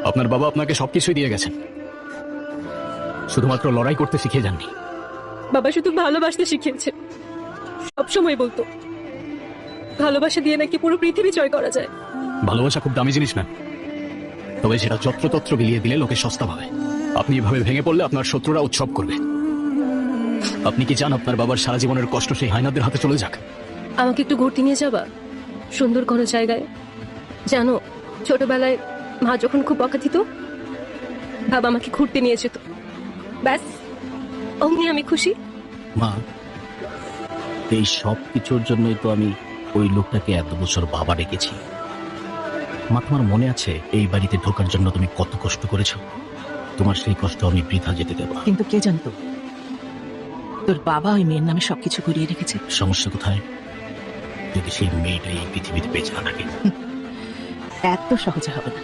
আপনার বাবা আপনাকে সবকিছুই দিয়ে গেছেন, শুধুমাত্র লড়াই করতে শিখিয়ে যাননি। বাবা শুধু ভালোবাসতে শিখিয়েছে। সবসময় বলতো ভালোবাসা দিয়ে নাকি পুরো পৃথিবী জয় করা যায়। ভালোবাসা খুব দামি জিনিস না, তবে সেটা যত্রতত্র বিলিয়ে দিলে লোকে সস্তা ভাবে। আপনি এভাবে ভেঙে পড়লে আপনার শত্রুরা উৎসব করবে। আপনি কি চান আপনার বাবার সারা জীবনের কষ্ট সেই হায়নাদের হাতে চলে যাক? আমাকে একটু ঘুরতে নিয়ে যাবা সুন্দর কোনো জায়গায়? জানো, ছোটবেলায় মা যখন খুব বকা দিত, বাবা আমাকে ঘুরতে নিয়ে যেত। ব্যাস, অমনি আমি খুশি। মা, এই সব কিছুর জন্যই তো আমি ওই লোকটাকে এত বছর বাবা রেখেছি। মা, তোমার মনে আছে এই বাড়িতে ঢোকার জন্য তুমি কত কষ্ট করেছো? তোমার সেই কষ্ট আমি বৃথা যেতে দেব না। কিন্তু কে জানতো তোর বাবা ওই মেয়ের নামে সবকিছু করিয়ে রেখেছে? সমস্যা কোথায়? যদি সেই মেয়েটা এই পৃথিবীতে বেঁচে না থাকে। এত সহজে হবে না।